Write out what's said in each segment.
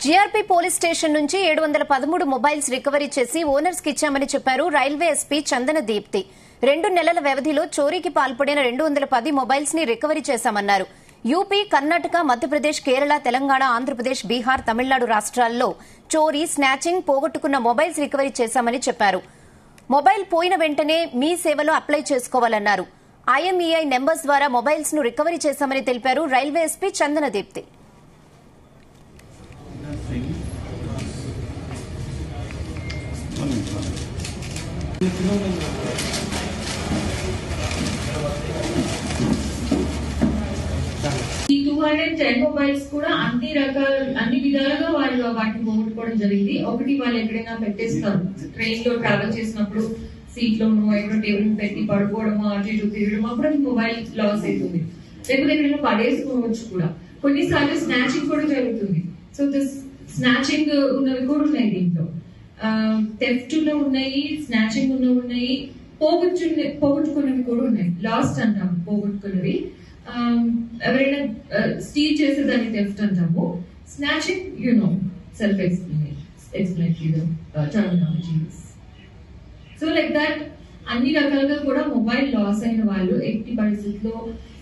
GRP police station నుంచి 713 mobiles recovery చేసి owners కి ఇచ్చామని చెప్పారు రైల్వే ఎస్పీ చందన దీప్తి. 2 నెలల వ్యవధిలో చోరీకి పాల్పడిన 210 మొబైల్స్ ని రికవరీ చేశామన్నారు. యూపీ, కర్ణాటక, మధ్యప్రదేశ్, కేరళ, తెలంగాణ, ఆంధ్రప్రదేశ్, బీహార్, తమిళనాడు రాష్ట్రాల్లో చోరీ, స్నాచింగ్, పోగొట్టుకున్న మొబైల్స్ రికవరీ చేశామని చెప్పారు. మొబైల్ పోయిన వెంటనే మీ సేవలో అప్లై చేసుకోవాలన్నారు. ఐఎంఈఐ నెంబర్స్ ద్వారా మొబైల్స్ ను రికవరీ చేశామని తెలిపారు రైల్వే ఎస్పీ చందన దీప్తి. ఈ 210 మొబైల్స్ కూడా అన్ని విధాలుగా వాళ్ళు వాటిని పోగొట్టుకోవడం జరిగింది. ఒకటి వాళ్ళు ఎక్కడైనా పెట్టేస్తారు, ట్రైన్ లో ట్రావెల్ చేసినప్పుడు సీట్ లోను ఎక్కడో టేబుల్ పెట్టి పడుకోవడము, అటు ఇటు తిరగడం, అప్పుడు అది మొబైల్ లాస్ అవుతుంది. లేకపోతే ఎక్కడైనా పడేసుకోవచ్చు కూడా. కొన్నిసార్లు స్నాచింగ్ కూడా జరుగుతుంది. సో దిస్ స్నాచింగ్ ఉన్నవి కూడా ఉన్నాయి దీంట్లో. థెఫ్ట్ లో ఉన్నాయి, స్నాచింగ్ ఉన్నాయి, పోగొట్టుకున్నవి కూడా ఉన్నాయి. లాస్ట్ అంటాము పోగొట్టుకున్నవి. ఎవరైనా స్టీల్ చేసేదాన్ని థెఫ్ట్ అంటాము. Snatching self explanatory terminologies. So like that అన్ని రకాలుగా కూడా మొబైల్ లాస్ అయిన వాళ్ళు ఎట్టి పరిస్థితుల్లో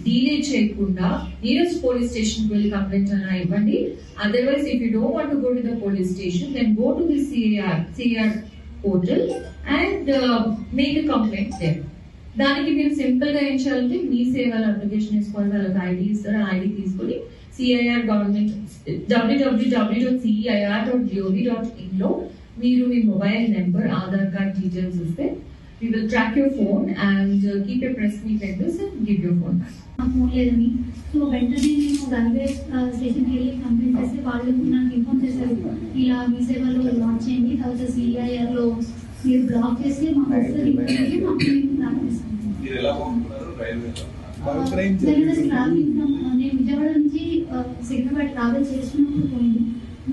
డీలే చేయకుండా నియరెస్ట్ పోలీస్ స్టేషన్ కి వెళ్ళి కంప్లైంట్ అయినా ఇవ్వండి. Otherwise if you don't want to go to the police station then go to the CIR portal and make a complaint there. దానికి మీరు సింపుల్ గా ఏం చేయాలంటే మీ సేవల అప్లికేషన్ వేసుకోవాలి. వాళ్ళకి ఐడి ఇస్తారు. ఐడి తీసుకుని సిఐఆర్ గవర్నమెంట్ www.ceir.gov.in లో మీరు మీ mobile number, Aadhaar card details ఇస్తే we will track your phone and keep your press meet like this and give your phone back. Phone లేదని సో వెంటనే నేను రైల్వే స్టేషన్కి వెళ్ళి కంప్లైంట్ చేస్తే వాళ్ళు నాకు ఇన్ఫార్మ్ చేశారు, ఇలా మీ సేవలో లాంచ్ చేయండి, తర్వాత సిఐఆర్ లో మీరు బ్లాక్ చేసి మా వస్తుంది నేను విజయవాడ నుంచి సికింద్రాబాద్ ట్రావెల్ చేసినప్పుడు పోయింది.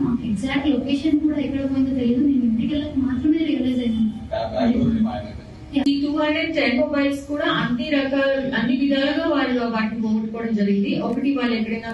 నాకు ఎగ్జాక్ట్ లొకేషన్ కూడా ఎక్కడ పోయిందో తెలియదు. నేను ఇంటికి వెళ్ళక మాత్రమే రియలైజ్ అయ్యాను. ఈ 210 మొబైల్స్ కూడా అన్ని విధాలుగా వాళ్ళు వాటిని పోగొట్టుకోవడం జరిగింది. ఒకటి వాళ్ళు ఎక్కడైనా